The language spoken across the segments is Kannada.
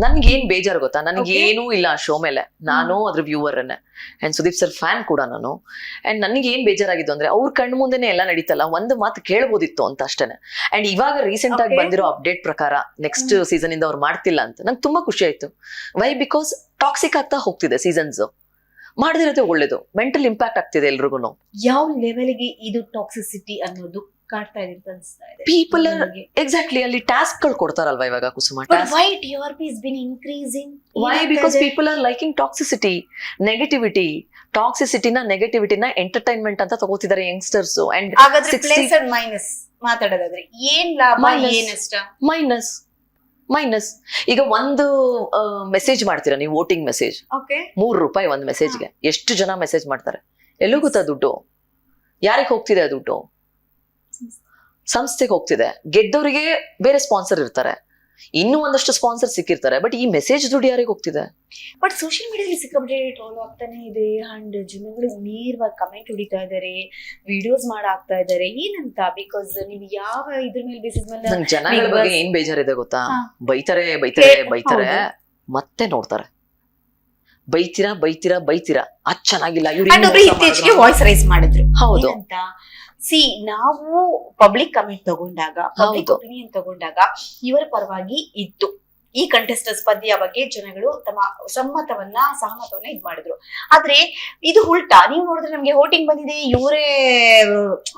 ನನ್ಗೇನ್ ಬೇಜಾರು ಗೊತ್ತಾ, ನನ್ಗೇನೂ ಇಲ್ಲ ಆ ಶೋ ಮೇಲೆ. ನಾನು ಅದ್ರ viewer and Sudeep sir fan ಕೂಡ ನಾನು. ಅಂಡ್ ನನಗೆ ಏನ್ ಬೇಜಾರಾಗಿದ್ದು ಅಂದ್ರೆ ಅವ್ರ ಕಣ್ಣು ಮುಂದೆನೆ ಎಲ್ಲ ನಡೀತಲ್ಲ, ಒಂದು ಮಾತು ಕೇಳ್ಬೋದಿತ್ತು ಅಂತ ಅಷ್ಟೇನೆ. ಅಂಡ್ ಇವಾಗ ರೀಸೆಂಟ್ ಆಗಿ ಬಂದಿರೋ ಅಪ್ಡೇಟ್ ಪ್ರಕಾರ ನೆಕ್ಸ್ಟ್ ಸೀಸನ್ ಇಂದ ಅವ್ರು ಮಾಡ್ತಿಲ್ಲ ಅಂತ ನಂಗೆ ತುಂಬಾ ಖುಷಿ ಆಯ್ತು. ವೈ? ಬಿಕಾಸ್ ಟಾಕ್ಸಿಕ್ ಆಗ್ತಾ ಹೋಗ್ತಿದೆ ಸೀಸನ್ಸ್. ಮಾಡದಿರೋದೇ ಒಳ್ಳೇದು. ಮೆಂಟಲ್ ಇಂಪ್ಯಾಕ್ಟ್ ಆಗ್ತಿದೆ ಎಲ್ರಿಗೂ. ಯಾವ ಲೆವೆಲ್ಗೆ ಇದು ಟಾಕ್ಸಿಸಿಟಿ ಅನ್ನೋದು ಕಾಡ್ತಾ ಇದೆ ಅಂತ ಅನ್ಸ್ತಾ ಇದೆ ಪೀಪಲ್ ಎಕ್ಸಾಕ್ಟ್ಲಿ ಅಲ್ಲಿ ಟಾಸ್ಕ್ ಗಳು ಕೊಡ್ತಾರಲ್ವಾ ಇವಾಗ ಕುಸುಮ. why TRP has been increasing? Why? Because people are liking toxicity, negativity. ಟಾಕ್ಸಿಸಿಟಿನ ನೆಗೆಟಿವಿಟಿನ ಎಂಟರ್ಟೈನ್ಮೆಂಟ್ ಅಂತ ತಗೋತಿದ್ದಾರೆ ಯಂಗ್ಸ್ಟರ್ಸ್. ಅಂಡ್ ಹಾಗಾದ್ರೆ ಪ್ಲಸ್ ಅಂಡ್ ಮೈನಸ್ ಮಾತಾಡೋದಾದ್ರೆ ಏನ್ ಲಾಭ ಏನ್ ನಷ್ಟ? ಮೈನಸ್. ಈಗ ಒಂದು ಮೆಸೇಜ್ ಮಾಡ್ತೀರಾ ನೀವು, ವೋಟಿಂಗ್ ಮೆಸೇಜ್, ₹3 ಒಂದು ಮೆಸೇಜ್ಗೆ. ಎಷ್ಟು ಜನ ಮೆಸೇಜ್ ಮಾಡ್ತಾರೆ? ಎಲ್ಲೂ ಗೊತ್ತಾ ದುಡ್ಡು ಯಾರಿಗೆ ಹೋಗ್ತಿದೆ? ದುಡ್ಡು ಸಂಸ್ಥೆಗೆ ಹೋಗ್ತಿದೆ. ಗೆದ್ದವರಿಗೆ ಬೇರೆ ಸ್ಪಾನ್ಸರ್ ಇರ್ತಾರೆ, ಇನ್ನೂ ಒಂದಷ್ಟು ಸ್ಪಾನ್ಸರ್ ಸಿಕ್ಕಿರ್ತಾರೆ. ಬಟ್ ಈ ಮೆಸೇಜ್ ದುಡ್ಡು ಯಾರಿಗೆ ಹೋಗ್ತಿದೆ? ಬಟ್ ಸೋಷಿಯಲ್ ಮೀಡಿಯಾದಲ್ಲಿ ಸಿಕ್ಕಾಪಟ್ಟೆ ಟ್ರೋಲ್ ಆಗ್ತಾನೆ ಇದೆ. ಅಂಡ್ ಜನಗಳು ನೇರವಾಗಿ ಕಮೆಂಟ್ ಹೊಡಿತಾ ಇದಾರೆ, ವಿಡಿಯೋಸ್ ಮಾಡಾಕ್ತಾ ಇದಾರೆ. ಏನಂತ? ಬಿಕಾಸ್ ನೀವು ಯಾವ ಇದ್ರ ಮೇಲೆ ಬೇಸಿಸ್ ಮೇಲೆ ಜನಗಳ ಬಗ್ಗೆ ಏನ್ ಬೇಜಾರಿದೆ ಗೊತ್ತಾ? ಬೈತಾರೆ ಮತ್ತೆ ನೋಡ್ತಾರೆ. ಬೈತೀರಾ ಅದ್ ಚೆನ್ನಾಗಿಲ್ಲ. ಇತ್ತೀಚೆಗೆ ವಾಯ್ಸ್ ರೈಸ್ ಮಾಡಿದ್ರು. ಹೌದು. ನಾವು ಪಬ್ಲಿಕ್ ಕಮೆಂಟ್ ತಗೊಂಡಾಗ, ಪಬ್ಲಿಕ್ ಒಪಿನಿಯನ್ ತಗೊಂಡಾಗ ಇವರ ಪರವಾಗಿ ಇತ್ತು. ಈ ಕಂಟೆಸ್ಟೆಂಟ್ಸ್ ಪದ್ಯ ಬಗ್ಗೆ ಜನಗಳು ತಮ್ಮ ಸಹಮತವನ್ನ ಇದ್ ಮಾಡಿದ್ರು. ಆದ್ರೆ ಇದು ಉಲ್ಟಾ. ನೀವು ನೋಡಿದ್ರೆ ನಮ್ಗೆ ವೋಟಿಂಗ್ ಬಂದಿದೆ, ಇವರೇ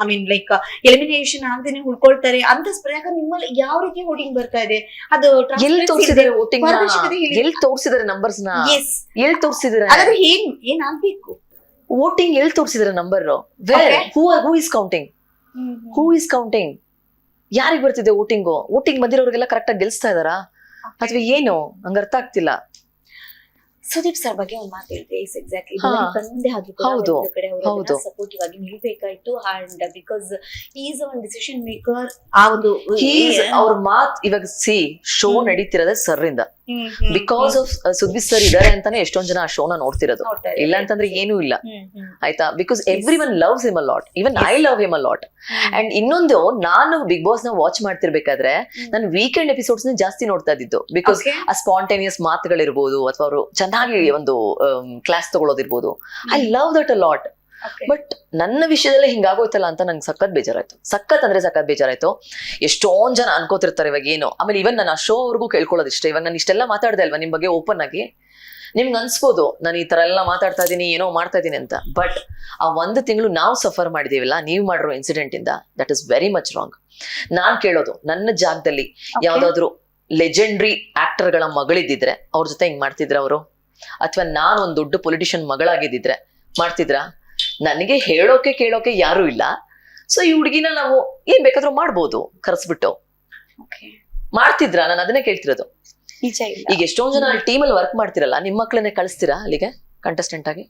ಐ ಮೀನ್ ಲೈಕ್ ಎಲಿಮಿನೇಷನ್ ಆಗದೇನೆ ಉಳ್ಕೊಳ್ತಾರೆ ಅಂತ ಸ್ಪ್ರೇಗ ನಿಮ್ಮಲ್ಲಿ ಯಾವ ರೀತಿ ವೋಟಿಂಗ್ ಬರ್ತಾ ಇದೆ? ಅದು ಎಲ್ಲಿ ತೋರಿಸಿದ್ದಾರೆ ವೋಟಿಂಗ್? ಎಲ್ಲಿ ತೋರಿಸಿದ್ದಾರೆ ನಂಬರ್ಸ್ ನ? ಎಲ್ಲಿ ತೋರಿಸಿದ್ದಾರೆ? ಹಾಗಾದ್ರೆ ಏನ್ ಆಗ್ಬೇಕು? ವೋಟಿಂಗ್ ಎಲ್ಲಿ ತೋರಿಸಿದ್ರೆ ನಂಬರ್? Who is counting? ಯಾರಿಗ್ ಬರ್ತಿದೆ ವೋಟಿಂಗು? ವೋಟಿಂಗ್ ಬಂದಿರೋರಿಗೆಲ್ಲ ಕರೆಕ್ಟ್ ಆಗಿ ಗೆಲ್ಸ್ತಾ ಇದಾರಾ ಅಥವಾ ಏನು? ನಂಗೆ ಅರ್ಥ ಆಗ್ತಿಲ್ಲ. ಸುದೀಪ್ ಸರ್ ಬಗ್ಗೆ ಒಂದು ಮಾತು ಹೇಳಿದೆ. ಎಕ್ಸಾಕ್ಟ್ಲಿ ಮುಂದೆ ಸಪೋರ್ಟಿವ್ ಆಗಿ ನಿಲ್ಬೇಕಾಯ್ತು. And because is one decision maker. ಆ ಒಂದು ಅವ್ರ ಮಾತ್ ಇವಾಗ ಶೋ ನಡೀತಿರೋದೇ ಸರ್ ಇಂದ. ಬಿಕಾಸ್ ಆಫ್ ಸುದೀಪ್ ಸರ್ ಇದಾರೆ ಅಂತಾನೆ ಎಷ್ಟೊಂದ್ ಜನ ಆ ಶೋನ ನೋಡ್ತಿರೋದು. ಇಲ್ಲ ಅಂತಂದ್ರೆ ಏನೂ ಇಲ್ಲ, ಆಯ್ತಾ? Because every one loves him a lot. Even I love him a lot. And ಇನ್ನೊಂದು, ನಾನು ಬಿಗ್ ಬಾಸ್ ನ ವಾಚ್ ಮಾಡ್ತಿರ್ಬೇಕಾದ್ರೆ ನಾನು ವೀಕೆಂಡ್ ಎಪಿಸೋಡ್ಸ್ ನ ಜಾಸ್ತಿ ನೋಡ್ತಾ ಇದ್ದಿದ್ದು. ಬಿಕಾಸ್ ಆ ಸ್ಪಾಂಟೇನಿಯಸ್ ಮಾತುಗಳಿರ್ಬೋದು ಅಥವಾ ಅವರು ಚೆನ್ನಾಗಿ ಒಂದು ಕ್ಲಾಸ್ ತಗೊಳ್ಳೋದಿರ್ಬೋದು. I love that a lot. But ನನ್ನ ವಿಷಯದಲ್ಲೇ ಹಿಂಗಾಗೋಯ್ತಲ್ಲ ಅಂತ ನಂಗೆ ಸಖತ್ ಬೇಜಾರಾಯ್ತು. ಎಷ್ಟೊಂದ್ ಜನ ಅನ್ಕೋತಿರ್ತಾರೆ ಇವಾಗ ಏನು. ಆಮೇಲೆ ಇವನ್ ನಾನು ಆ ಶೋ ಅವ್ರಿಗೂ ಕೇಳ್ಕೊಳ್ಳೋದು ಇಷ್ಟ. ಇವಾಗ ನಾನು ಇಷ್ಟೆಲ್ಲ ಮಾತಾಡ್ದೆ ಅಲ್ವಾ ನಿಮ್ ಬಗ್ಗೆ ಓಪನ್ ಆಗಿ, ನಿಮ್ಗೆ ಅನ್ಸ್ಬೋದು ನಾನು ಈ ತರ ಎಲ್ಲ ಮಾತಾಡ್ತಾ ಇದೀನಿ, ಏನೋ ಮಾಡ್ತಾ ಇದೀನಿ ಅಂತ. ಬಟ್ ಆ 1 ತಿಂಗಳು ನಾವು ಸಫರ್ ಮಾಡಿದೀವಲ್ಲ, ನೀವು ಮಾಡಿರೋ ಇನ್ಸಿಡೆಂಟ್ ಇಂದ, that is very much wrong. ನಾನ್ ಕೇಳೋದು, ನನ್ನ ಜಾಗದಲ್ಲಿ ಯಾವ್ದಾದ್ರು ಲೆಜೆಂಡ್ರಿ ಆಕ್ಟರ್ಗಳ ಮಗಳಿದ್ದಿದ್ರೆ ಅವ್ರ ಜೊತೆ ಹಿಂಗ್ ಮಾಡ್ತಿದ್ರ ಅವರು? ಅಥವಾ ನಾನು ಒಂದ್ ದೊಡ್ಡ ಪೊಲಿಟಿಷಿಯನ್ ಮಗಳಾಗಿದ್ದಿದ್ರೆ ಮಾಡ್ತಿದ್ರ? ನನಗೆ ಹೇಳೋಕೆ ಕೇಳೋಕೆ ಯಾರು ಇಲ್ಲ. ಸೊ ಈ ಹುಡುಗಿನ ನಾವು ಏನ್ ಬೇಕಾದ್ರೂ ಮಾಡ್ಬೋದು ಕರೆಸ್ಬಿಟ್ಟು. ಮಾಡ್ತಿದ್ರ? ನಾನು ಅದನ್ನೇ ಕೇಳ್ತಿರೋದು. ಈಗ ಎಷ್ಟೊಂದ್ ಜನ ಟೀಮಲ್ಲಿ ವರ್ಕ್ ಮಾಡ್ತಿರಲ್ಲ, ನಿಮ್ ಮಕ್ಳನ್ನೇ ಕಳಿಸ್ತೀರಾ ಅಲ್ಲಿಗೆ ಕಂಟೆಸ್ಟೆಂಟ್ ಆಗಿ?